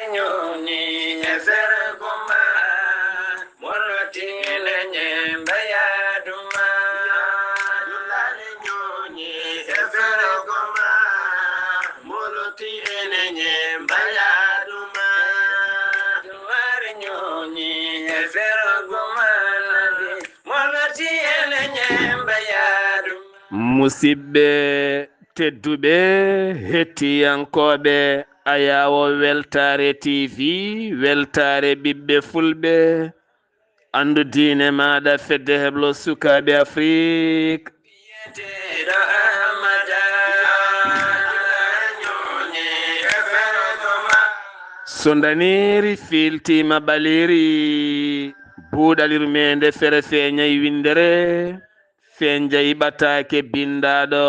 nyoni efere goma moroti lenye bayaduma dulare nyoni efere goma moroti lenye bayaduma dulare nyoni efere goma moroti lenye bayaduma musibbe tedduɓe hettiyankoɓe ayawo weltare tv weltare ɓiɓɓe fulɓe andu diine maɗa fedde heblo sukaɓe afrique so daniri filtima ɓaleri buuɗalirmede fere feñayi windere fenjayi ɓatake bindaɗo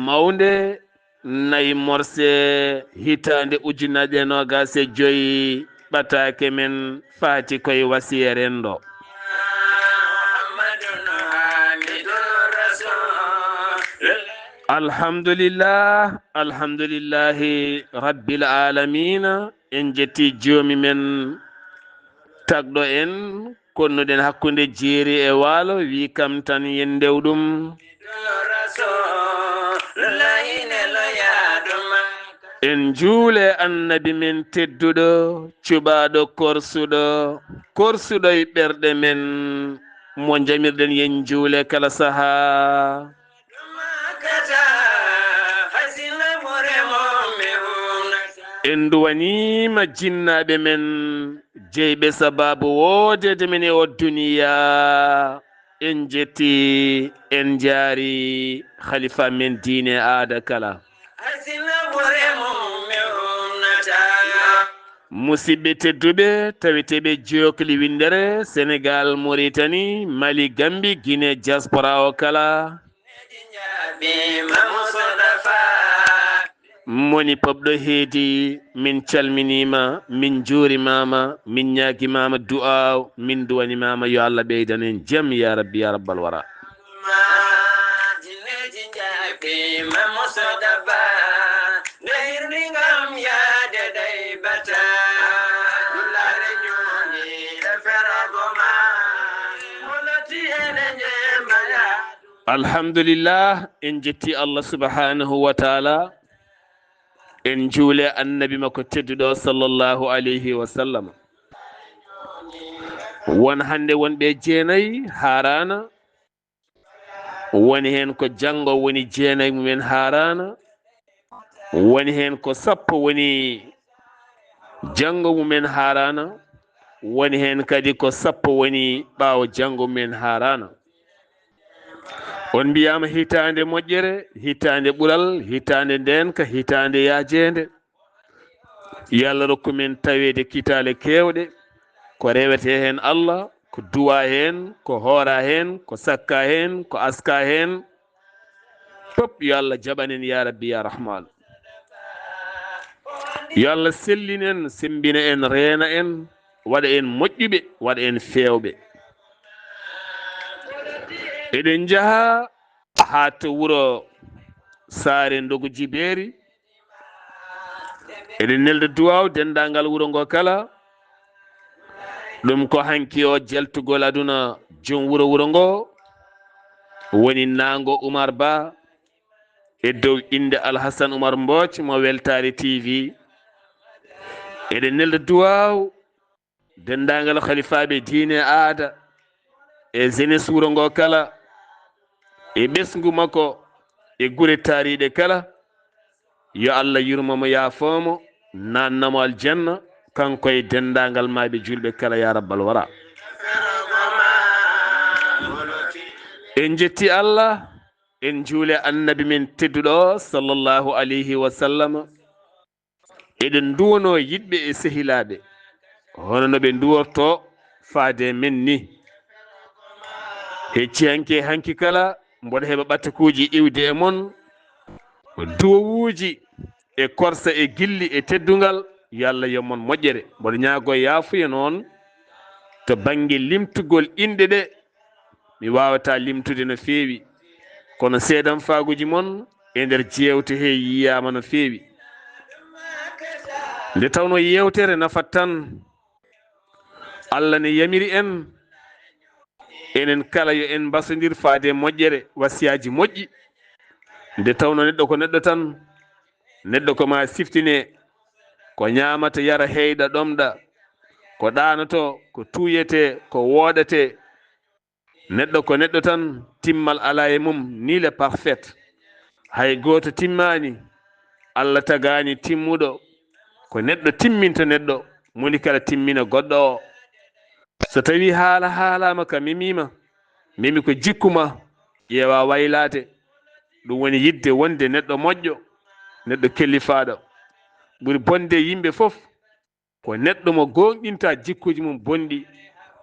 mawnde nayi morse hitande ujunnaje nogase joyi ɓatake men faati koye wasiyeren ɗo alhamdulillah alhamdulillahi rabbil alamina en jetti joomi men tagɗo en konnuɗen hakkude jeeri e waalo wi kam tan yen ndewɗum en juule annabi men tedduɗo cuɓaɗo korsuɗo e ɓerɗe men mo jamirɗen yen juule kala saaha en duwanima jinnaɓe men jeyɓe sababu wodede men e o duniya en jetti en jaari khalifa men diine aada kala musidɓe tedduɓe taweteɓe jokli windere sénégal mauritanie mali gambi guinée diaspora o kala moni pobɗo heedi min calminima min juurimama min ñaguimama du'a min duwanimama yo allah ɓeydan en jaam ya rabbi ya rabbal wara alhamdulillah en jetti allah subhanahu wa taala en juule annabi makko tedduɗo sallllahu alayhi wa sallam won hande wonɓe jeenayyi harana woni hen ko janggo woni jeenayyi mumen harana woni hen ko sappo woni janggo mumen harana woni hen kadi ko sappo woni ɓaawo janggo mumen harana on mbiyama hitande moƴƴere hitande ɓuural hitande ndenka hitande yaajede yo allah rokku men tawede kitale kewɗe ko rewete hen allah ko duwa hen ko hoora hen ko sakka hen ko aska hen fop yo allah jaɓanen ya rabbi ya rahman yo allah sellinen sembina en reena en waɗa en moƴƴuɓe waɗa en fewɓe eɗen jaaha ha to wuro saare ndogu jibeeri eɗen nelda duwaw dendagal wuro ngo kala ɗum ko hanki o jaltugol aduna joom wuro ngo woni nango Oumar Ba e dow inde Alhassane Oumar Mbooc mo weltare tv eɗen nelda duwaw dendagal khalifaɓe diine aada e jeunesse wuro ngo kala e ɓesgu makko e gure taariɗe kala yo allah yurmomo yaafomo nannamo aljanna kanko e dendagal maɓe julɓe kala ya rabbal wara en jetti allah en juule annabi men tedduɗo sallllahu alayhi wa sallam eɗen duwono yiɗɓe e sehilaɓe hono no ɓe duworto faade men ni hecci hanki kala mboɗo heɓa ɓattakuji iwde e moon duwowuji e korsa e gilli e teddugal yo allah yommon moƴƴere mboɗo ñaago yaafuya noon to banggue limtugol inɗe ɗe mi wawata limtude no feewi kono seedam faaguji moon e nder jewte he yiyama no feewi nde tawno yewtere nafat tan Allah ne yamiri en enen kala yo en mbasodir faade moƴƴere wasiyaji moƴƴi nde tawno neɗɗo ko neɗɗo tan neɗɗo ko ma siftine ko ñamata yara heyɗa ɗomɗa ko ɗanoto ko tuyete ko woɗate neɗɗo ko neɗɗo tan timmal ala e mum ni le parfaite hay goto timmani Allah tagani timmuɗo ko neɗɗo timminta neɗɗo moni kala timmina goɗɗo o so tawi haalama ka mimima mimi ko jikkuma ƴeewa waylate ɗum woni yidde wonde neɗɗo moƴƴo neɗɗo kellifaɗo ɓuri bonde yimɓe fof ko neɗɗo mo gonɗinta jikkuji mum bonɗi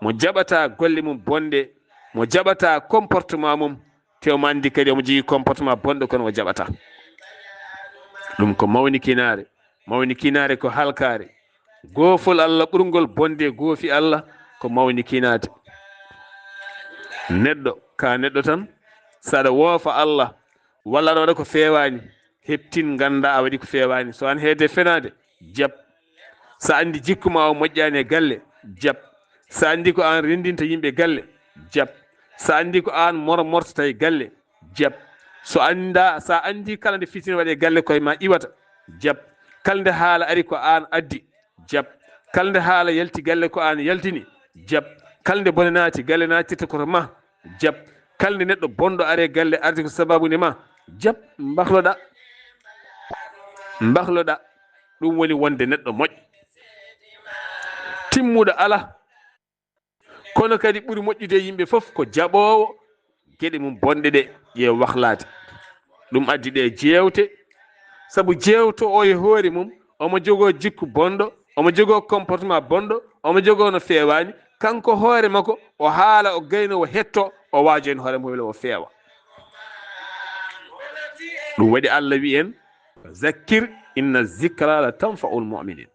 mo jaɓata golle mum bonde mo jaɓata comportement mum tewmo andi kadi omo jogui comportement bonɗo kono o jaɓata ɗum ko mawni kinare ko halkare goofol Allah ɓurgol bonde goofi Allah ko mawni kinade neɗɗo ka neɗɗo tan saɗa woofa Allah walla aɗa waɗa ko fewani heptin ganda a waɗi ko fewani so an heede fenade jab sa andi jikkuma o moƴƴani e galle jab sa andi ko an rendinta yimɓe galle jab sa andi ko an mortata e galle jab sa andi kala nde fitina waɗe galle koye ma iwata jab kala nde haala ari ko an addi jab kala nde haala yalti galle ko an yaltini jab kala nde bone naati galle natirta koto ma jab kala nde neɗɗo bonɗo are galle arde ko sababude ma jab mbahloɗa ɗum woni wonde neɗɗo moƴƴo timmuɗo ala kono kadi ɓuri moƴƴude yimɓe fof ko jaɓowo gueɗe mum bonɗe ɗe ye wahlade ɗum addi ɗe jewte saabu jewto o e hoore mum omo jogo jikku bonɗo omo jogo comportement bonɗo omo jogo no fewani kanko hoore makko o haala o gayno o hetto o waajo en hoore mum o feewa ɗum waɗi Allah wi en zakkir inna zicra la tanfa'ul mu'minin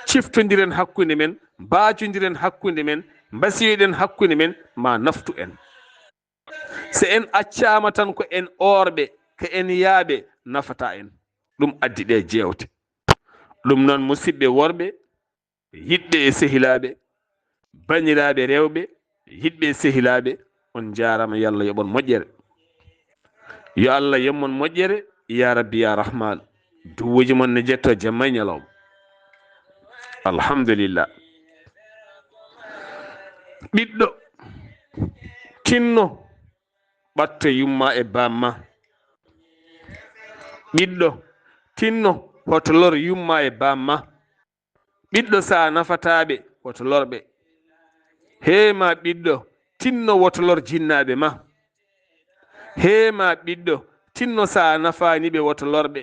ciftodiren hakkunde men mbajodiren hakkunde men mbasiyoɗen hakkunde men ma naftu en so en accama tan ko en orɓe ko en yaaɓe nafata en ɗum addi ɗe jewte ɗum noon musidɓe worɓe yiɗɓe e sehilaɓe baniraɓe rewɓe yiɗɓe e sehilaɓe on jarama yo Allah yoɓon moƴƴere yo Allah yommon moƴƴere ya rabbi ya rahman duwuji mon ne jetto jamma e ñalawma alhamdulillah ɓiɗɗo tinno ɓatto yumma e bamma ɓiɗɗo tinno hoto lor yumma e bamma ɓiɗɗo sa nafataɓe woto lorɓe hema ɓiɗɗo tinno woto lor jinnaɓe ma hema ɓiɗɗo tinno sa nafaniɓe woto lorɓe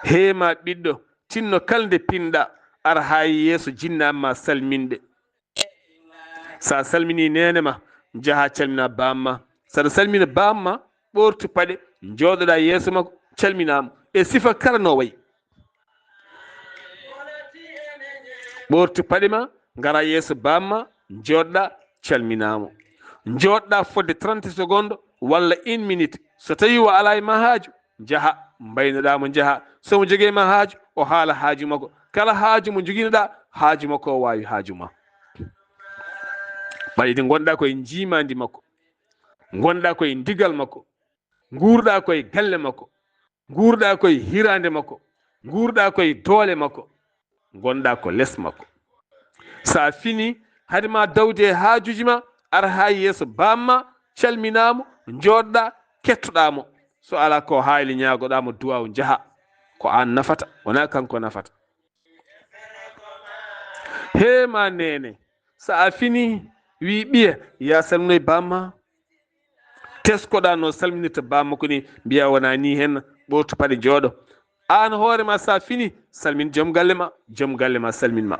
hema ɓiɗɗo tinno kalde pinɗa ara ha yeeso jinnama salminde sa salmini nenema jaaha calmina bamma saɗa salmina bamma ɓortu paɗe jooɗoɗa yeeso makko calminamo e sifa kala no wayi ɓortu paɗe ma gara yeeso bamma joɗɗa calminamo joɗɗa fodde 30 secondes walla 1 minute so tawi o ala e ma haaju jaaha mbaynoɗamo jaaha somo jogui ma haaju o haala haaju makko kala haaju mo joguinoɗa haaju makko o wawi haaju ma ɓayde gonɗa koye jimadi makko gonɗa koye digal makko guurɗa koye galle makko guurɗa koye hirande makko guurɗa koye doole makko gonɗa ko less makko sa fini hadema dawde haajuji ma ara ha yeeso bamma calminamo joɗɗa kettoɗamo so ala ko hayli ñagoɗamo duwaw jaaha ko an nafata wona kanko nafata hema nene sa fini wi ɓiya ya salminoye bamma teskoɗa no salminirta bamma ko ni mbiya wona ni hen ɓortu paɗe jooɗo an hoorema sa fini salmin joom galle ma salminma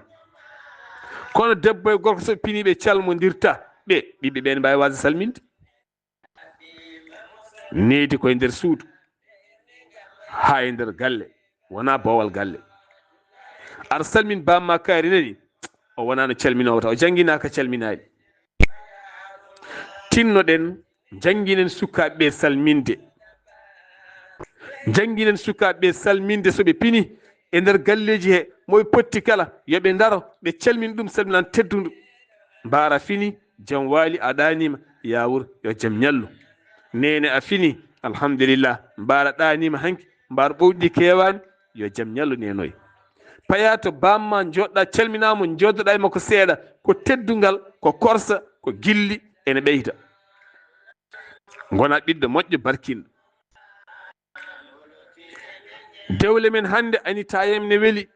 kono debbo e gorko so pini ɓe calmodirta ɓiɓɓe ɓe ne mbawi wasde salminde needi koye nder suudu ha e nder galle wona bowal galle aɗa salmin bamma kaari nani o wona no calminowo ta o jangguinaka calminade tinnoɗen jangguinen sukaɓeɓe salminde janginen sukaɓe salminde so ɓe pini e nder galleji he moye potti kala yoɓe ndaro ɓe calmini ɗum salminan teddudu mbara fini jam waali a ɗanima yawur yo jaam ñallu nene a fini alhamdulillah mbara ɗanima hanki mbara ɓowɗi kewani yo jaam ñallu nenoy paya to bamma joɗɗa calminamo joddoɗa e makko seeɗa ko teddugal ko korsa ko gilli ene ɓeyta gona ɓiɗɗo moƴƴo barkinɗo dewle men hande anitayem ne weeli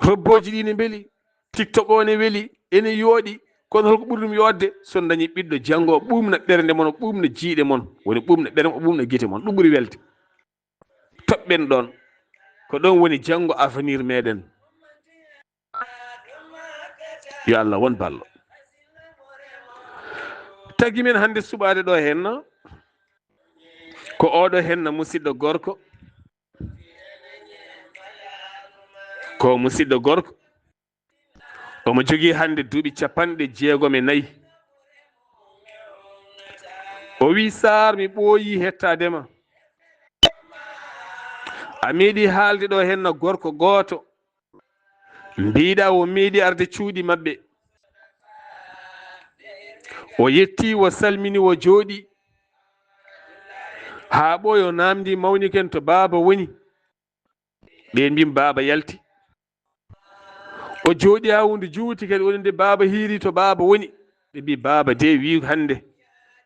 robboji ɗi ne beeli tiktok o ne weeli ene yooɗi kono holko ɓuri ɗum yodde son dañi ɓiɗɗo janggo ɓumna ɓernde mon o ɓumna jiiɗe mon woni ɓumna ɓernde o ɓumna guite mon ɗum ɓuri welde toɓɓen ɗon ko ɗon woni janggo avenir meɗen yo Allah won ballo tagui men hande suɓade ɗo henna ko oɗo henna musidɗo gorko ko musidɗo gorko omo jogui hande duuɓi 64 o wi Sar mi ɓooyi hettadema a meeɗi haalde ɗo henna gorko gooto mbiɗa o meeɗi arde cuuɗi mabɓe o yetti o salmini o jooɗi haa ɓooyo namdi mawniken to baaba woni ɓe mbim baaba yalti o jooɗi ha hunde juuti kadi woni nde baaba hiiri to baaba woni ɓe mbi baaba de wi hande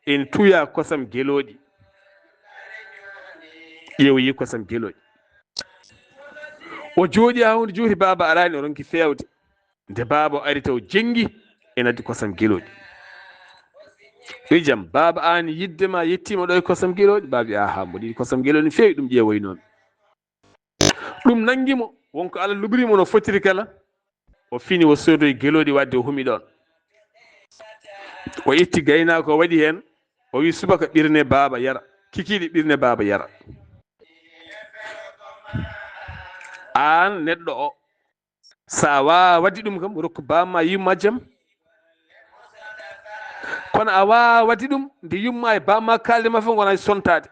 en tuya kosam geloɗi ƴeewoyi kosam geloɗi o jooɗi ha hunde juuti baaba arani o ronki fewde nde baaba o ari taw jengi en addi kosam geloɗi wi jaam baaba an yiddema yettima ɗo e kosam geloɗi baaba wi aha mboɗi kosam geloɗi fewi ɗum ƴeewoynomi ɗum nanguimo wonko Allah lubrimo no fotiri kala o fini o sodoyi geloɗi wadde o humi ɗon o itti gaynako o waɗi hen o wi subaka ɓirne baaba yara kikiɗe ɓirne baaba yara an neɗɗo o sa wawa wadde ɗum kam rokku bamma yumma jaam kono a wawa wadde ɗum nde yumma e bamma kalde ma fof gona sontade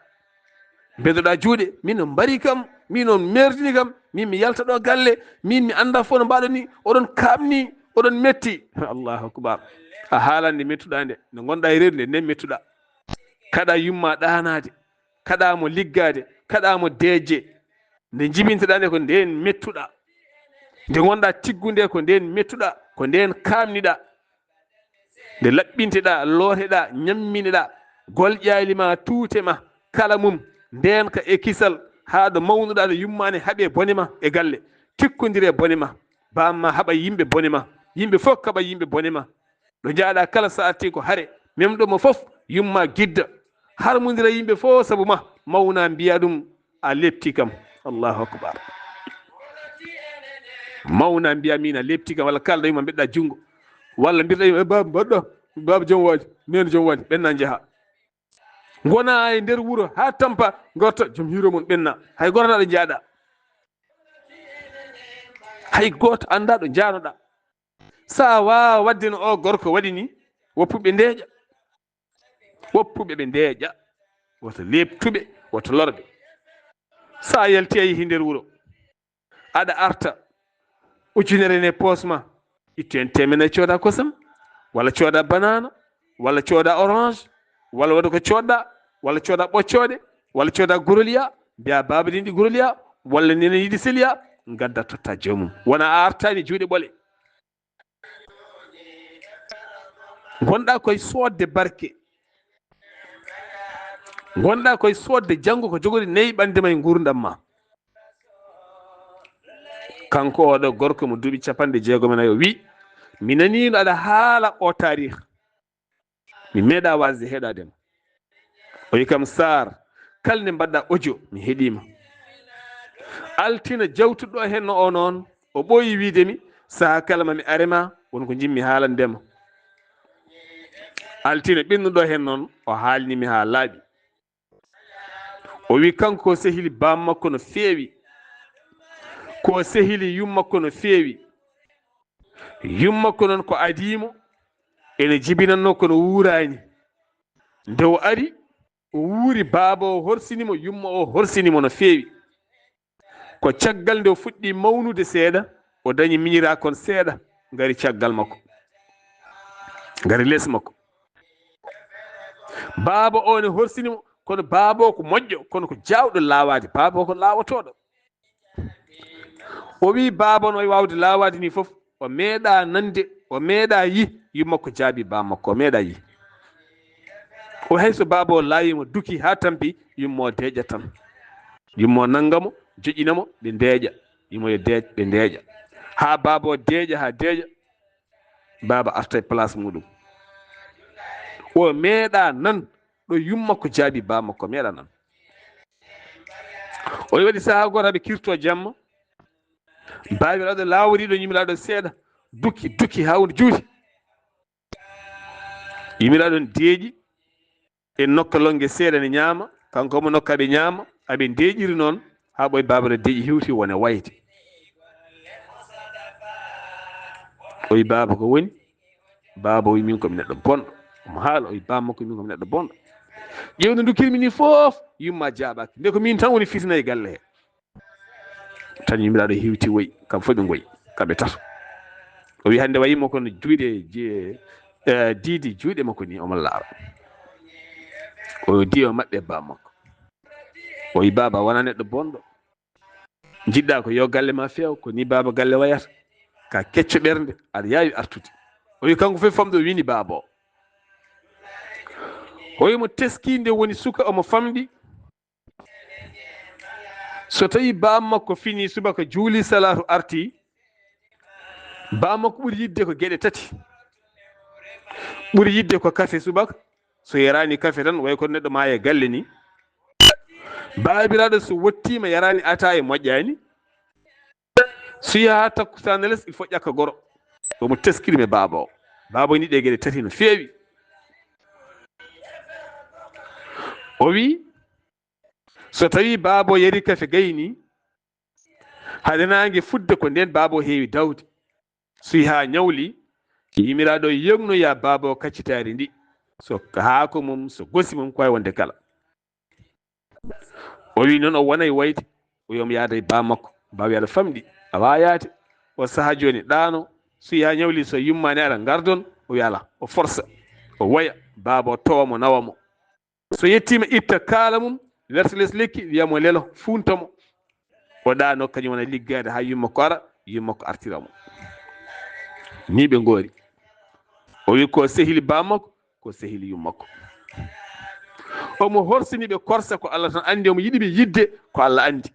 bedoɗa juuɗe min no mbari kam min on merdini kam min mi yalta ɗo galle min mi anda fof no mbaɗoni oɗon kamni oɗon metti allahu akbar a haalande mettuɗa nde nde gonɗa e reedu nde nden mettuɗa kaɗa yumma ɗanade kaɗamo liggade kaɗamo deeje nde jibinteɗa nde ko nden mettuɗa nde gonɗa tiggude ko nden mettuɗa ko nden kamniɗa nde laɓɓinteɗa looteɗa ñammineɗa golƴali ma tuute ma kala mum nden ka e kisal ha ɗo mawnuɗa ɗo yummani haaɓe bone ma e galle tikkodire bone ma bamma haɓa yimɓe bone ma yimɓe fof kaɓa yimɓe bone ma ɗo jaaɗa kala sa arti ko haare memɗomo fof yumma gidda harmodira yimɓe fof saabu ma mawna mbiya ɗum a lepti kam allahu akbar mawna mbiya min a lepti kam walla kalɗa yumma mbeɗɗa junggo walla mbirɗa yumma baba mbaɗɗa baba joom waali nene joom waali ɓenna jaaha gona e nder wuuro ha tampa gorta joom hiiro mon ɓenna hay goto ɗo jaaɗa hay goto anda ɗo janoɗa sa wawa wadde no o gorko waɗi ni woppuɓe ndeeƴa woppuɓe ɓe ndeeƴa woto leptuɓe woto lorɓe sa yalti a yeehi nder wuuro aɗa arta ujunere ne poos ma ittu hen temedere cooda kosam walla cooda banana walla cooda orange walla waɗa ko coɗɗa walla cooda ɓoccode walla cooda goroliya mbiya baba ɗin ɗi goroliya walla nene yiɗi seliya gadda totta joomum wona a artani juuɗe ɓole gonɗa koye sodde barke gonɗa koye sodde janggo ko jogori nayi ɓande ma e gurdam ma kanko oɗo gorko mo duuɓi 64 o wi mi nanino aɗa haala o tarih mi meeɗa wasde heɗadema o wi kam Sar kala nde mbaɗɗa audio mi heeɗima altina jawtuɗo henno o noon o ɓooyi wiidemi saha kala mami arema wonko jimmi haalandema altina ɓennuɗo hen noon o haalnimi ha laaɓi o wi kanko ko sehili bammakko no feewi ko sehili yummakko no feewi yummakko noon ko adimo ene jibinanno kono wuurani nde o ari o wuuri baaba o horsinimo yumma o horsinimo no feewi ko caggal nde o fuɗɗi mawnude seeɗa o dañi miñira kon seeɗa ngari caggal makko ngari less makko baaba o ne horsinimo kono baaba o ko moƴƴo kono ko jaawɗo laawade baaba o ko laawotoɗo o wi baaba no wawde laawade ni fof o meeɗa nande o meeɗa yi yummakko jaabi baba makko o meeɗa yi o hayso baaba o laawimo duki ha tampi yummo deeƴa tan yummo nanngamo joƴinamo ɓe ndeeƴa yummo yo deeƴ ɓe ndeeƴa ha baaba o deeƴa ha deeƴa baaba arta e place muɗum o meeɗa nan ɗo yummakko jaabi baba makko meeɗa nan o waɗi sahaa goto haɓe kirto jamma babiraɗo laworiɗo yimiraɗo seeɗa duki ha wonde juuti yimiraɗon deeƴi e nokka longge seeɗa ne ñaama kanko omo nokka ɓe ñaama aɓe deeƴiri noon ha ɓoye babira deeƴi hewti wona wayde o wi baba ko woni baba o wi min komi neɗɗo bonɗo omo haala o wi baba makko min komi neɗɗo bonɗo ƴewde dukkirmi ni foof yumma jaaɓaki nde ko min tan woni fitna e galle he tan yimiraɗo hewti woyi kamɓe fof ɓe goyi kamɓe tato o wi hande wayimo kono juuɗe diidi juuɗe makko ni omo laara o di o maɓɓe baba makko o wi baba wona neɗɗo bonɗo jiɗɗa ko yo galle ma feew ko ni baba galle wayata ka kecco ɓernde aɗa yaawi artude o wi kanko fof famɗo wini baba o wimo teskinde woni suka omo famɗi so tawi baba makko fini subaka juuli salatu arti baba makko ɓuuri yidde ko gueɗe tati ɓuuri yidde ko kafe subaka so yarani kafe tan way ko neɗɗo ma e galle ni babiraɗo so wottima yarani ata e moƴƴani so yaha takkusane less il faut ƴakka goro omo teskirme baba o baba o ni ɗe gueɗe tati no feewi o wi so tawi baba o yari kafe gayni haade nangue fudde ko nden baba o heewi dawde so yaha ñawli yimiraɗo yegnoya baba o kaccitari ndi so haako mum so gosi mum koye wonde kala o wi noon o wonay wayde o wiyomo yaada e baba makko baba wi aɗa famɗi a wawa yaade o saaha joni ɗano so yaha ñawli so yummani aɗa gardon o wi ala o forsa o woya baba o towamo nawamo so yettima itta kaala mum werta less lekki wiyamo lelo funtamo o ɗano kañum wona liggade ha yummakko ara yummakko artiramo ni ɓe goori o wi ko sehili baba makko ko sehili yummakko omo horsiniɓe korsa ko Allah tan andi omo yiɗiɓe yidde ko Allah andi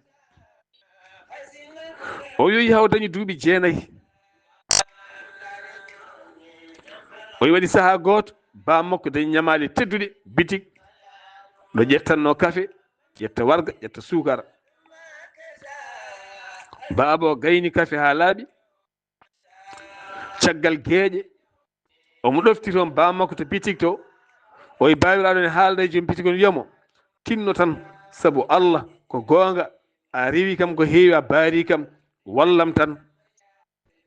o yoyi haw dañi duuɓi 9 o waɗi saaha goto baba makko dañi ñamale tedduɗe bitik ɗo ƴettanno kafe ƴetta warga ƴetta sukara baba o gayni kafe ha laaɓi caggal gueeƴe omo ɗofti toon baba makko to bitik to o wi babiraɗo ne haalda e joom bitik o wiyamo tinno tan saabu Allah ko gonga a rewi kam ko heewi a baari kam wallam tan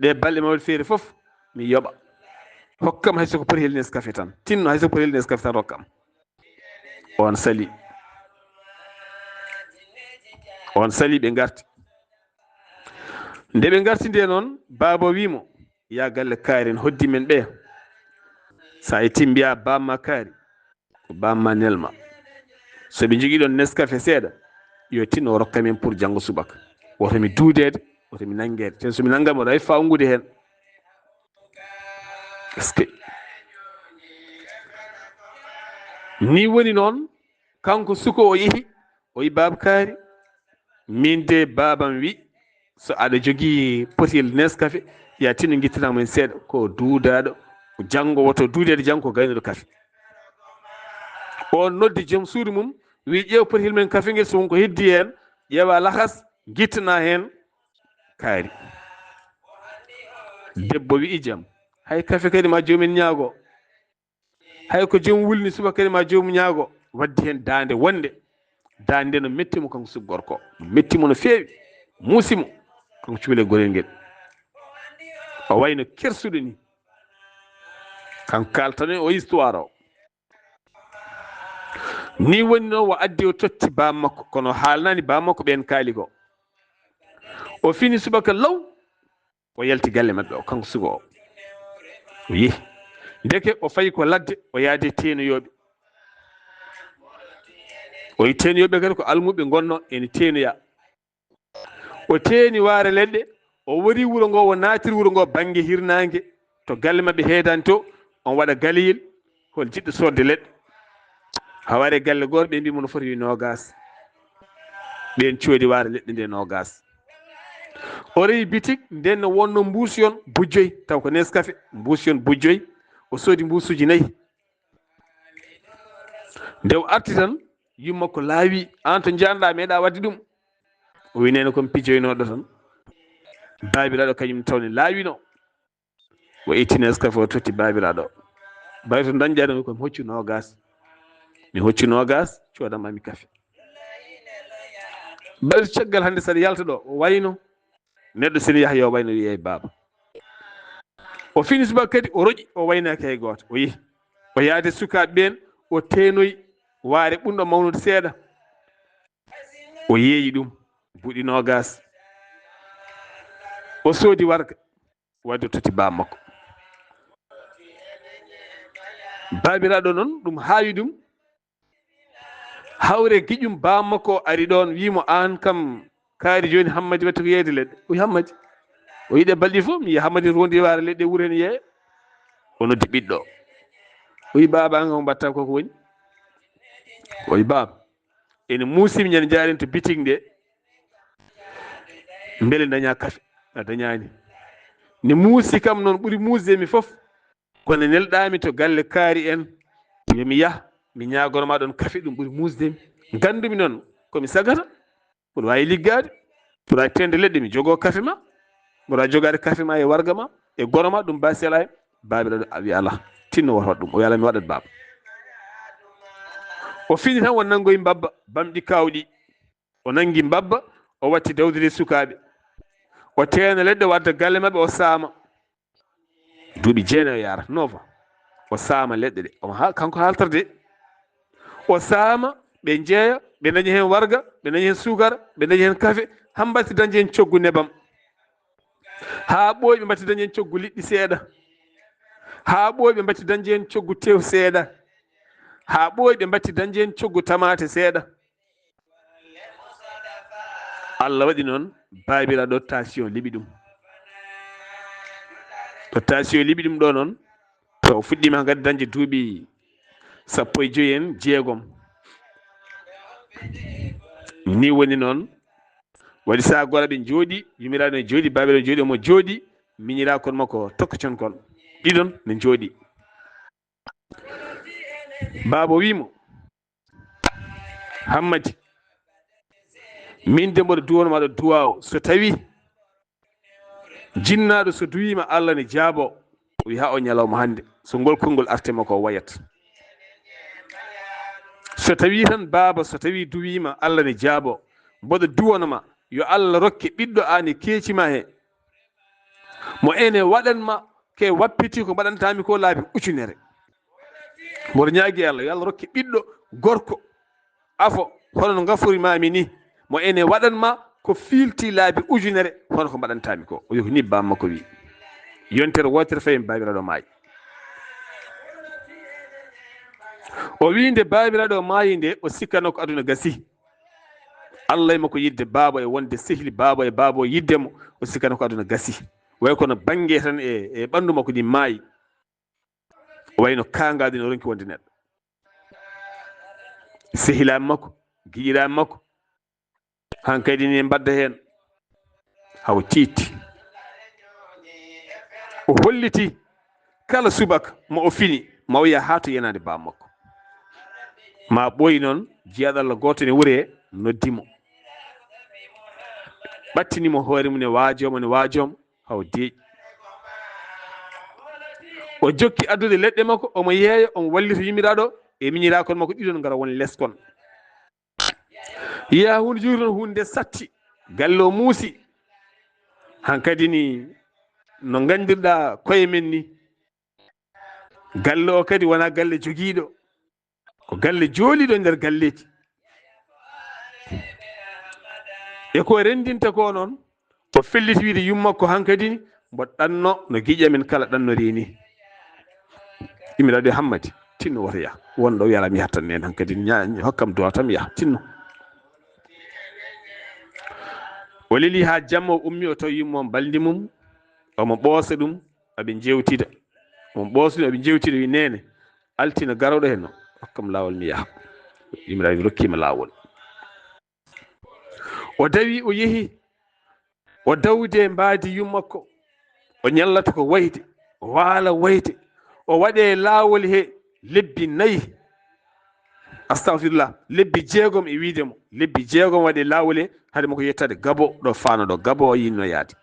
ɗe balɗe mawɗe feere foof mi yoɓa hokkam hay soko poti helnes kafe tan tinno hay soko poti helnes kafe tan rokkam on sali ɓe garti nde ɓe garti nde noon baba wimo ya galle kaari en hoddi men ɓeya sa yetti mbiya bamma kaari ko bamma nelma so ɓe jogui ɗon neskafe seeɗa yo tinno rokka men pour janggo subaka wotomi duudede wotomi nanguede ten somi nanggama waɗa fawgude hen est ce que ni woni noon kanko suko o yeehi o wi baba kaari min de babam wi so aɗa jogui potel neskafe ya tinno guittanamo hen seeɗa ko duudaɗo janggo woto duudede janggo ko gaynuɗo kafe o noddi joom suudu mum wi ƴeew potel men kafe ngel so wonko heddi hen ƴeewa lahas guittana hen kaari debbo wi jaam hay kafe kadi ma joomen ñaago hay ko joom wulni suba kadi ma joomum ñaago waddi hen dande wonde dande no mettimo kanko suka gorko no mettimo no feewi muusimo kanko cuule gorel ngel o wayno kersuɗo ni kanko kaltano o histoire o ni woni noon o addi o totti bammakko kono haalnani bammakko ɓen kaali ko o fini subaka law o yalti galle maɓɓe o kanko sugo o yehi ndeke o fayi ko ladde o yaade teenoyoɓe o yi teenoyoɓe kadi ko almuɓe gonno ene teenoya o teeni waare leɗɗe o wari wuro ngo o naatiri wuro ngo banggue hirnangue to galle maɓɓe heedani to on waɗa galeyel hol jiɗɗo sodde leɗɗe ha wari galle goto ɓe mbimo no foti wi nogas ɓen coodi waare leɗɗe nde nogas o rewi bitik nden no wonno mbuusiyon bujjoy taw ko Nescafé mbuusiyon bujjoy o soodi mbuusuji 4 nde o arti tan yummakko laawi an to janɗa meeɗa wadde ɗum o wi nene komi pijoynoɗo tan babiraɗo kañum tawne laawino o itti Nescafé o totti babiraɗo bawi to dañƴade komi hoccu nogas mi hoccu nogas codanmami kafe bawi to caggal hannde saɗa yalta ɗo o wayno neɗɗo sene yaha yo wayno wiye baba o fini subaka kadi o roƴi o waynaki hay goto o yehi o yaade sukaɓe ɓen o teenoyi waare ɓurɗo mawnude seeɗa o yeeyi ɗum buuɗi nogas o soodi warga wadde o totti bammakko babiraɗo noon ɗum haawi ɗum hawre giƴum bammakko ari ɗon wimo an kam kaari joni Hammadi watta ko yeeyde leɗɗe o wi Hammadi o yiiɗe balɗe fof mi yiya Hammadi rondi waare leɗɗe wuuro hen yeeya o noddi ɓiɗɗo o wi baba an kam mbatta koko woni o wi baba ene muusimi ñande jaaren to bitik nde beele daña kafe a dañani ne muusi kam noon ɓuuri muusdemi foof kono nelɗami to galle kaari en yomi yah mi ñagonoma ɗon kafe ɗum ɓuuri muusdemi gandumi noon komi sagata mboɗo wawi liggade mboɗo wawi tende leɗɗe mi jogo kafe ma mboɗo wawi jogade kafe ma e warga ma e gono ma ɗum basi ala hen babiraɗo a wi ala tinno woto waɗ ɗum o wi ala mi waɗat baba o fini tan o nangoyi mbabba bamɗi kawɗi o nangui mbabba o watti dawdude sukaɓe o teena leɗɗe o adda galle mabɓe o saama duuɓi 9 yarata 9 o saama leɗɗe ɗe kanko haltorde o saama ɓe jeeya ɓe dañi hen warga ɓe dañi hen sukara ɓe dañi hen kafe han mbatti dañde hen coggu nebam ha ɓooyi ɓe mbatti dañi hen coggu liɗɗi seeɗa ha ɓooyi ɓe mbatti dañde hen coggu tew seeɗa ha ɓooyi ɓe mbatti dañde hen coggu tamate seeɗa Allah waɗi noon babiraɗo tension liɓi ɗum to tension liɓi ɗum ɗo noon to fuɗɗima kadi dañde duuɓi 15 en jeegom ni woni noon waɗi sa goɗa ɓe jooɗi yumiraɗo ne jooɗi babiraɗo jooɗi omo jooɗi miñira kono makko tokkoton kon ɗiɗon ne jooɗi baba wimo Hammadi min de mboɗo duwanoma ɗo duwa o so tawi jinnaɗo so duwima Allah ne jaabo o wi ha o ñalawma hande so ngol konngol artema ko wayat so tawi tan baba so tawi duwima Allah ne jaabo mboɗo duwanoma yo Allah rokke ɓiɗɗo an e keecima he mo ene waɗanma ke wappiti ko mbaɗantami ko laabi ujunere mboɗo ñaagui Allah yo Allah rokke ɓiɗɗo gorko afo hono no gafurimami ni mo ene waɗanma ko fiilti laabi ujunere hono ko mbaɗantami ko o wi ko ni bammakko wi yontere wotere fayi babiraɗo maayi o wi nde babiraɗo maayi nde o sikkano ko aduna gasi Allah mako yidde baaba e wonde sehli baaba e baaba o yiddemo o sikkano ko aduna gasi way kono bangue tan e ɓandu makko ni maayi o wayno kangade no ronki wonde neɗɗo sehilami makko giƴirami makko hankkadi ni mbadda hen haw tiitti o holliti kala subaka mo o fini ma o yiya ha to yenade bammakko ma ɓooyi noon jiyaɗo Allah goto ne wuure noddimo ɓattinimo hoore mum ne waajomo haw deeƴi o jokki addude leɗɗe makko omo yeeya omo wallita yumiraɗo e miñirakon makko ɗiɗon ngara won leskon yiya hunde juri toon hunde nde satti galle o muusi hankkadi ni no gandirɗa koye men ni galle o kadi wona galle joguiɗo ko galle jooliɗo nder galleji e ko rendinta ko noon o felliti wiide yummakko hankadi mbo ɗanno no giƴamin kala ɗannori ni imiraɗo hammadi tinno woto yaha wonɗo wiyala mi yahatan nen hankadi hokkam duwa tan mi yaha tinno o leli ha jamma o ummi o tawi yummo baldi mum omo ɓoosa ɗum aɓe jewtida omo ɓoosa ɗum aɓe jewtida wi nene altina garoɗo hen o hokkam lawol mi yaha imiraɗo rokkima lawol o dawi o yeehi o dawde mbaadi yummakko o ñallata ko wayde o waala wayde o waɗe laawol he lebbi 4 astahfirullah lebbi 6 e wiidemo lebbi 6 waɗe laawol he hade mako yettade Gabo ɗo faano ɗo Gabo o yinno yaade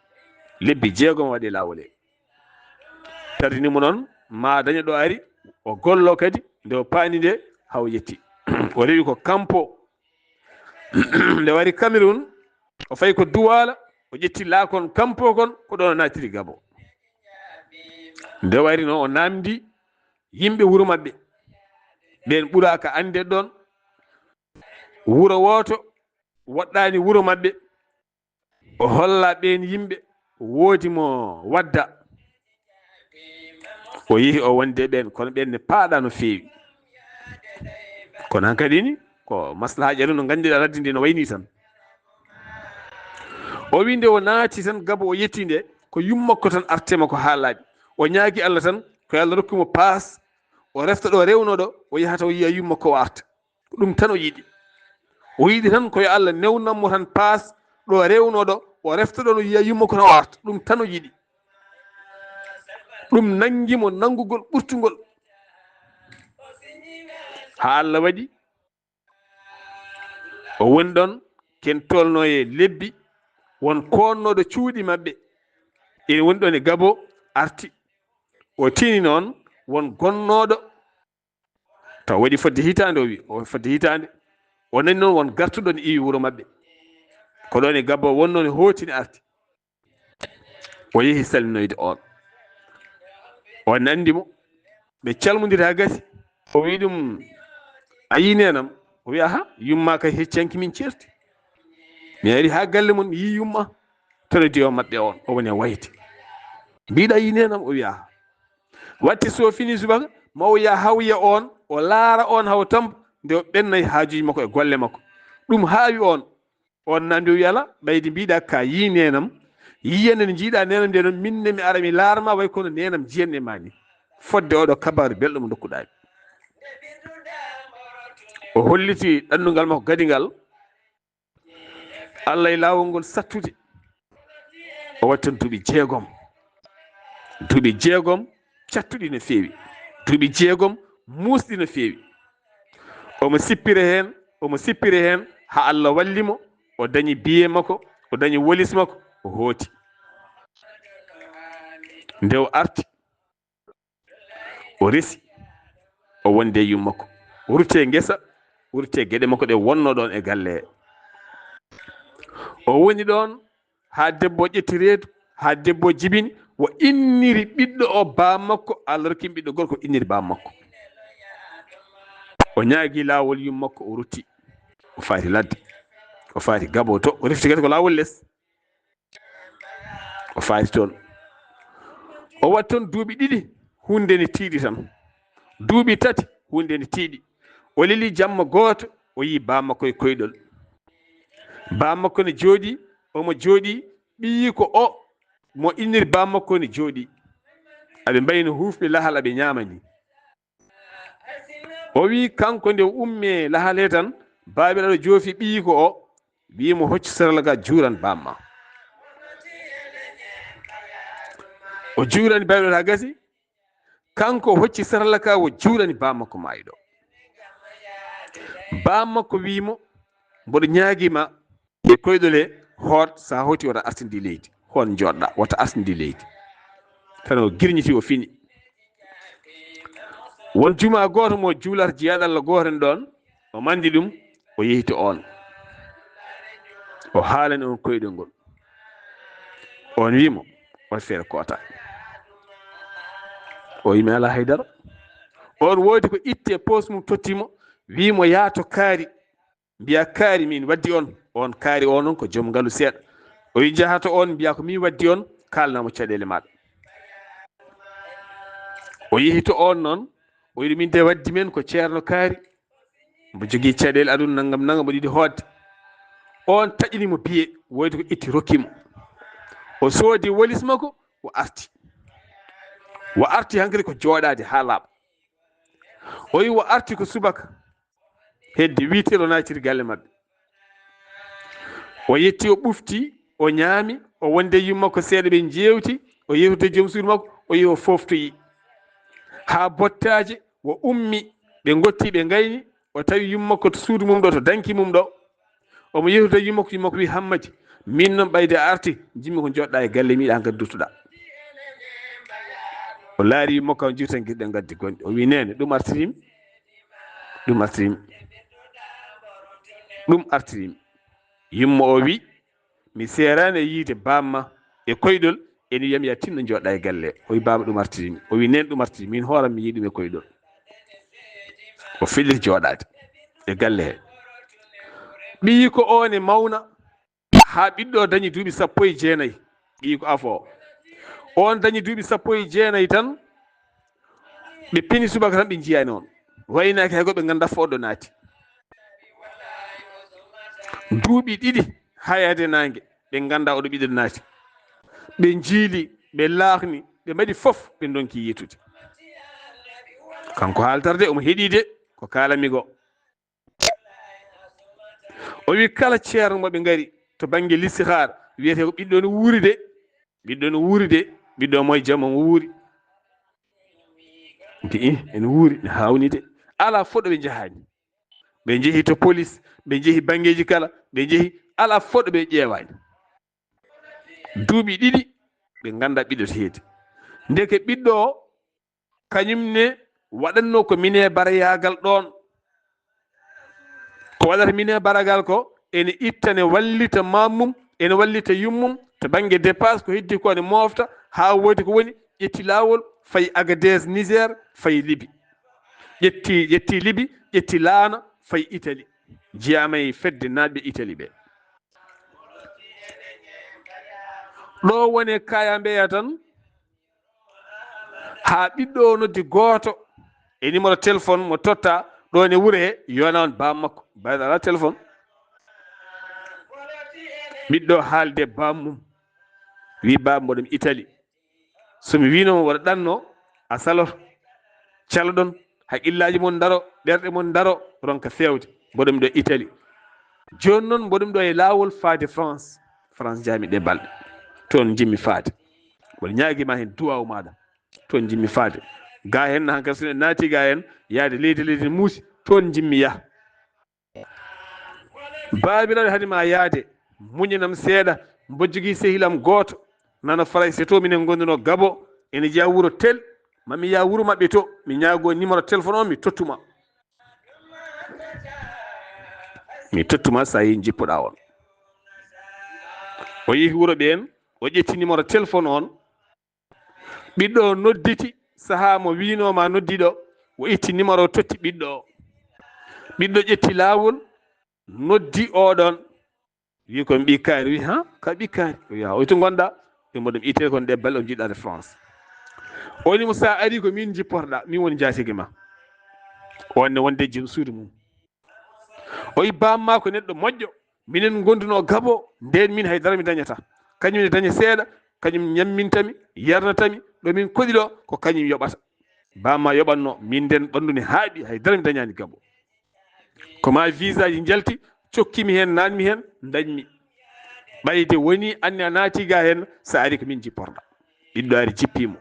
lebbi 6 waɗe laawol he tardinimo noon ma daña ɗo ari o gollo kadi nde o paani nde haw yetti o rewi ko Kampo nde wari Cameroun o fayi ko Douala o ƴetti laakon Kampo kon ko ɗon o naatiri Gabo nde wari noon o namdi yimɓe wuro maɓɓe ɓen ɓuraka ande ɗon wuro woto woɗɗani wuro maɓɓe o holla ɓen yimɓe woodi mo wadda o yeehi o wonde ɓen kono ɓen ne paaɗa no feewi kono hankadi ni ko maslahaji no gandiɗa raddi ndi no wayni tan o wi nde o naati tan Gabo o yetti nde ko yummakko tan artema ko haalaɓe o ñaagui Allah tan ko Allah rokkimo paas o refta ɗo rewnoɗo o yahata o yiya yummakko o arta ɗum tan o yiɗi tan koyo Allah newnanmo tan paas ɗo rewnoɗo o refta ɗo no yiya yummakko tan o arta ɗum tan o yiɗi ɗum nangimo nangugol ɓurtugol ha Allah waɗi o woni ɗon ken tolno e lebbi won konnoɗo cuuɗi maɓɓe ene woni ɗon e Gabo arti o tini noon won gonnoɗo taw waɗi fodde hitande o wi o fodde hitande o nani noon won gartuɗo ne iwi wuro maɓɓe ko ɗon e Gabo wonno ne hootini arti o yeehi salminoyde on o nandimo ɓe calmodiri ha gasi o wi ɗum a yi nenam o wi aha yumma kay heccanki min certi mi ari ha galle mon mi yi yumma tono diwa maɓɓe on o woni wayde mbiɗa yi nenam o wi aha watti so fini subaka ma o ya hawya on o laara on haw tambo nde o ɓennayi haajuji makko e golle makko ɗum haawi on nandi o wi ala ɓayde mbiɗa ka yi nenam yiyande nde jiiɗa nenam nde noon minne mi ara mi laarama way kono nenam jiyanɗe ma ni fodde oɗo kabaru belɗo mo dokkuɗaɓe o holliti ɗannungal makko gadingal Allah e laawol ngol sattude o watti tan duuɓi 6 duuɓi 6 cattuɗi no feewi duuɓi 6 muusɗi no feewi omo sippire hen ha Allah wallimo o dañi biye makko o dañi wolis makko o hooti nde o arti o resi o wonde yummakko o rutte ngesa o rutte gueɗe makko ɗe wonno ɗon e galle o woni ɗon ha debbo ƴetti reedu ha debbo jibini o inniri ɓiɗɗo o bammakko Allah rokkimo ɓiɗɗo gorko inniri bammakko o ñaagui lawol yummakko o rutti o faati ladde o faati Gabo to o refti kadi ko lawol less o faati toon o watti toon duuɓi 2 hunde ne tiiɗi tan duuɓi 3 hunde ne tiiɗi o leli jamma goto o yi bammakko e koyɗol bammakko ne jooɗi omo jooɗi ɓiyi ko o mo inniri bammakko ne jooɗi aɓe mbayno hufɓe lahal aɓe ñamani o wi kanko nde umme lahal he tan baaɓe ɗaɗo joofi ɓiyi ko o wimo hoccu sarala ga juuran bamma o juurani baaɓe ɗo ha gasi kanko hocci sarala ka o juurani bammakko maayiɗo bammakko wimo mboɗo ñaaguima e koyɗol he hoot sa hoti wota artindi leydi hon joɗɗa wota artindi leydi tan o girñiti o fini won juma goto mo juulata jiyaɗo Allah goto en ɗon o mandi ɗum o yehiti on o haalani on koyɗol ngol on wimo wat feere koota o yimi ala haydara on woodi ko itte poos mum tottimo wimo yaato kaari mbiya kaari min waddi on kaari o noon ko joom ngalu seeɗa o wi jahato on mbiya ko min waddi on kalnamo caɗele maɗa o yehi to on noon o yiɗi min de waddi men ko ceerno kaari mbo jogii caɗele aduna nangam nangam o ɗiɗi hoodde on taƴinimo biye woyde ko itti rokkimo o soodi wolis makko o arti hankadi ko jooɗade ha laaɓa o wi o arti ko subaka hedde 8 heures o naatiri galle maɓɓe o yetti o ɓufti o ñaami o wonde yummakko seeɗa ɓe jewti o yewtide joom suudu makko o yi o foftoyi ha bottaje o ummi ɓe gotti ɓe gayni o tawi yummakko to suudu mum ɗo to danki mum ɗo omo yewtide yummakko wi Hammadi min noon ɓayde a arti jimmi ko joɗɗa e galle miɗa gaddutoɗa o laari yummakko o jiitan guiɗɗe gaddi gonɗi o wi nene ɗum artirimi yumma o wi mi serani e yiide bamma e koyɗol ene wiyami ya tinno joɗɗa e galle o wi baba ɗum artirimi o wi nen ɗum artirimi min hooram mi yiiɗum e koyɗol o feɗɗiti joɗade e galle he ɓiyi ko on e mawna ha ɓiɗɗo dañi duuɓi 19 ɓiyi ko afo on dañi duuɓi 19 tan ɓe pini subaka tan ɓe jiyani on waynaki hay goɓe ganda foɗɗo naati duuɓi ɗiɗi ha yade nangue ɓe ganda oɗo ɓiɗɗo naati ɓe jiili ɓe laahni ɓe mbaɗi fof ɓe donki yettude kanko haaltarde omo heeɗide ko kalami go o wi kala ceerno moɓe ngari to banggue listihar wiyete ko ɓiɗɗo no wuuri de ɓiɗɗo moye jaam omo wuuri mbi ene wuuri ne hawni de ala foɗɗo ɓe jahani ɓe jeehi to police ɓe jeehi banggueji kala ɓe jeehi ala foɗɗo ɓe ƴeewani duuɓi ɗiɗi ɓe ganda ɓiɗɗo to heedi ndeke ɓiɗɗo o kañumne waɗanno ko mine barayagal ɗon ko waɗata mine baragal ko ene itta ne wallita mammum ene wallita yummum to banggue dépasse ko heddi ko ne mofta ha woodi ko woni ƴetti lawol fayi Agadez Niger fayi Libye ƴetti Libye ƴetti laana fayi Italie jeyama e fedde naɓe Italie ɓe ɗo woni kaya mbeya tan ha ɓiɗɗo noddi goto e numéro téléphone mo totta ɗo ne wuuro he yona on bammakko mbayɗo ala téléphone ɓiɗɗo haalde bammum wi baba mboɗomi Italie somi winomo waɗa ɗanno a saloto caloɗon haqqillaji mon daro ɗerɗe mon daro ronka fewde mboɗomi ɗo Italie joni noon mboɗomi ɗo e lawol faade France jami ɗe balɗe toon jimmi faade mboɗo ñaguima hen duwaw maɗa toon jimmi faade ga hen hankkadi so naati ga hen yaade leydi muusi toon jimmi yaha babiraɗo haadema yaade muñanam seeɗa mbo jogui sehilam goto nana faray so to minen gonduno Gabo ene jeeya wuuro tel mami ya wuuro mabɓe to mi ñaago numéro téléphone o mi tottuma sa yi jippoɗa on o yeehi wuuro ɓen o ƴetti numéro téléphone on ɓiɗɗo nodditi saaha mo winoma noddiɗo o itti numéro o totti ɓiɗɗo o ɓiɗɗo ƴetti lawol noddi oɗon wi ko ɓi kaari wi ha ka ɓi kaari o wi ha oyto gonɗa ɓe mboɗom itte kon ɗebbal o jiɗɗade France o wonimo sa ari ko min jipporɗa min woni jatigi ma onne wonde joom suudu mum o wi bamma ko neɗɗo moƴƴo minen gonduno Gabo nden min haydara mi dañata kañum ne daña seeɗa kañum ñammintami yarnatami ɗo min koɗi ɗo ko kañum yoɓata bamma yoɓanno min nden ɓandu ne haaɓi haydara mi dañani Gabo koma visa ji jalti cokkimi hen nanmi hen dañmi ɓayde woni anne a naati ga hen sa ari ko min jipporɗa ɓiɗɗo ari jippimo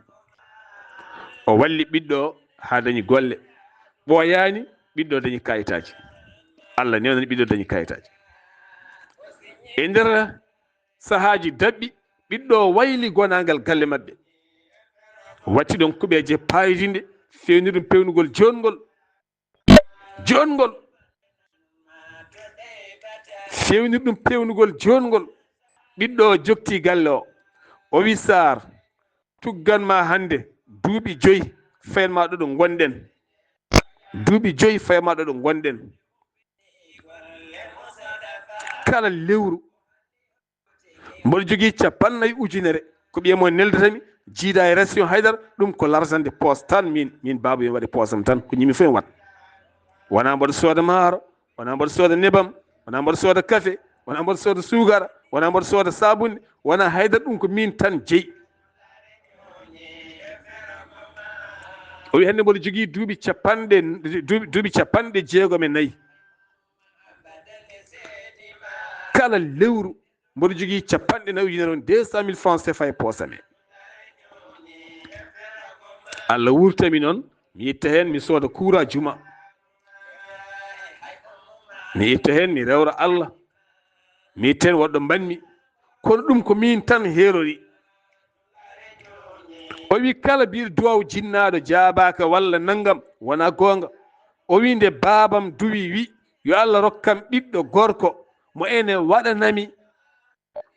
o walli ɓiɗɗo ha dañi golle ɓooyani ɓiɗɗo dañi kayitaji Allah newnani ɓiɗɗo dañi kayitaji e nder sahaji dabɓi ɓiɗɗo wayli gonagal galle mabɓe watti ɗon kuɓeje payidinde fewni ɗum pewnugol jongol fewnir ɗum pewnugol jongol ɓiɗɗo jokti galle o wi Sar tugganma hande duuɓi 5 fayanma ɗo ɗo gonɗen duuɓi 5 faymaɗo ɗo gonɗen kala lewru mboɗo jogii 50 ujunere ko ɓiyemo neldatami jiida e ration haydara ɗum ko l'argent de poche tan min baaba yo waɗi poche am tan ko ñimi fof en wat wona mboɗo sooda maaro wona mboɗo sooda nebam wona mboɗo sooda café wona mboɗo sooda sugara wona mboɗo sooda sabunde wona haydara ɗum ko min tan jeeyi o wi hannde mboɗo jogii duuɓi 64 kala lewru mboɗo jogii 40 ujunere on 200 000 francs CFA e poosame Allah wurtami noon mi itta heen mi sooda kuura juma mi itta heen mi rewra Allah mi itta heen woɗɗo mbanmi kono ɗum ko min tan heerori o wi kala biɗo duwaw jinnaɗo jaabaka walla nanngam wona goonga o wi nde baabam duwi wi yo Allah rokkam ɓiɗɗo gorko mo ene waɗanami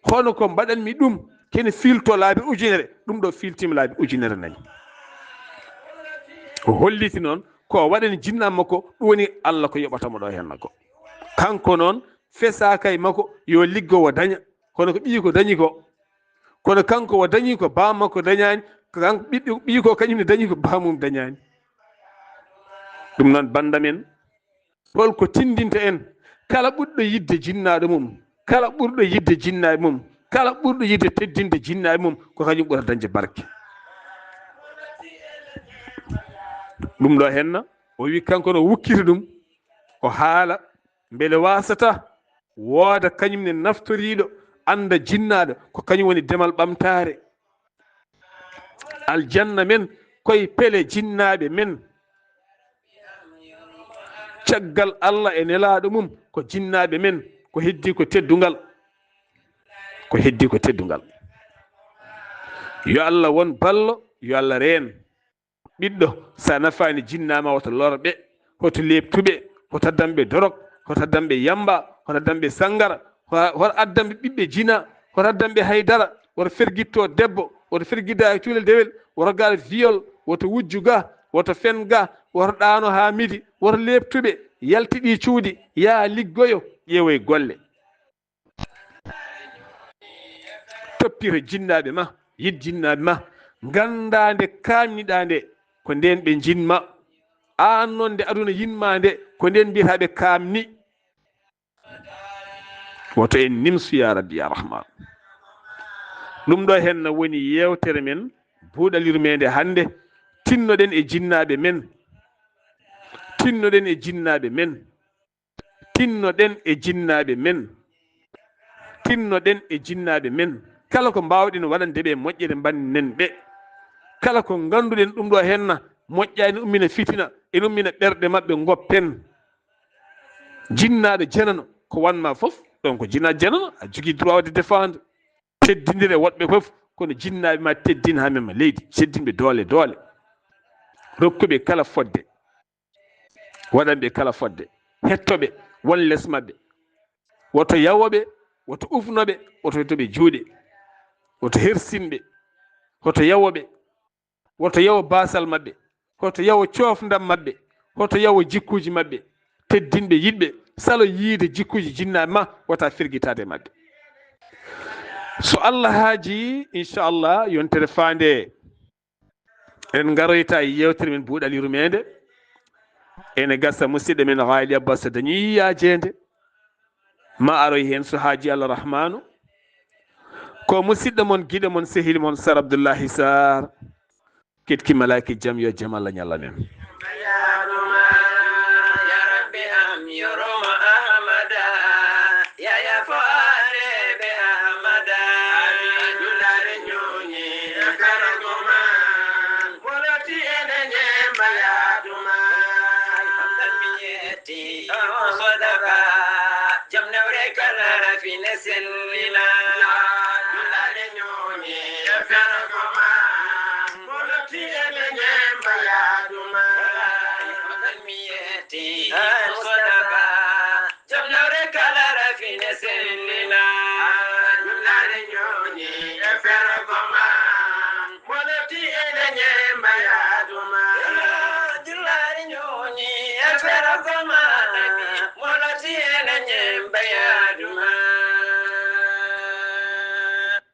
hono ko mbaɗanmi ɗum kene filto laabi ujunere ɗum ɗo filtima laabi ujunere nayi o holliti noon ko waɗani jinnam makko ɗum woni Allah ko yoɓatamo ɗo henna ko kanko noon fesaka e makko yo liggowo daña kono ko ɓii ko dañi ko kono kanko o dañi ko bam makko dañani kanko ɓii ko kañum ne dañi ko bamum dañani ɗum noon bandamen holko tindinta en kala ɓurɗo yidde jinnaɗo mum kala ɓurɗo yidde jinnaɓe mum kala ɓurɗo yidde teddinde jinnaɓe mum ko kañum ɓurata dañde barke ɗum ɗo henna o wi kanko no wukkita ɗum o haala beele wasata wooda kañum ne naftoriɗo anda jinnaɗo ko kañum woni demal ɓamtare aljanna men koye pele jinnaɓe men caggal Allah e nelaɗo mum ko jinnaɓe men ko heddi ko teddugal ko heddi ko teddugal yo Allah won ballo yo Allah reen ɓiɗɗo sa nafani jinnama woto lorɓe hoto lebtuɓe hoto addamɓe dorog hoto addamɓe yamba hoto addamɓe sangara hoto addamɓe ɓiɓɓe jina hoto addamɓe haydara woto ferguitto debbo woto ferguida e cuulel dewel woto gal viol woto wujju ga woto fen ga woto ɗano ha midi woto lebtuɓe yaltiɗi cuuɗi ya liggoyo ƴeewoye golle toppira jinnaɓe ma yid jinnaɓe ma ganda nde kamniɗa nde ko nden ɓe jinma an noon nde aduna yinma nde ko nden mbiyataɓe kamni woto en nimsu ya rabbi ya rahman ɗum ɗo henna woni yewtere men buuɗalirmede hande tinnoɗen e jinnaɓe men tinnoɗen e jinnaɓe men tinnoɗen e jinnaɓe men tinnoɗen e jinnaɓe men kala ko mbawɗen waɗandeɓe moƴƴere mbannen ɓe kala ko ganduɗen ɗum ɗo henna moƴƴani ummina fitina ene ummina ɓerɗe mabɓe goppen jinnaɗo janano ko wanma foof ɗon ko jinnaɗo janano a jogui droit wade défendre teddidire woɗɓe foof kono jinnaɓe ma teddin ha memma leydi seddinɓe doole rokkuɓe kala fodde waɗanɓe kala fodde hettoɓe won less mabɓe woto yawoɓe woto ufnoɓe woto hettoɓe juuɗe woto hersinɓe hoto yawoɓe woto yawo basal mabɓe hoto yawo cofdam mabɓe hoto yawo jikkuji mabɓe teddinɓe yiɗɓe salo yiide jikkuji jinnaɓe ma wota firguitade mabɓe so Allah haaji inchallah yontere fande en garoyta e yewtere men buuɗalirumede ene gasa musidɗo men Haali Abbas dañi yajede ma aroy hen so haaji Allah rahmanu ko musidɗo mon guiɗo mon sehil mon Sar Abdoullahi Sarr ketki malaki jaam yo jaam Allah ñalla men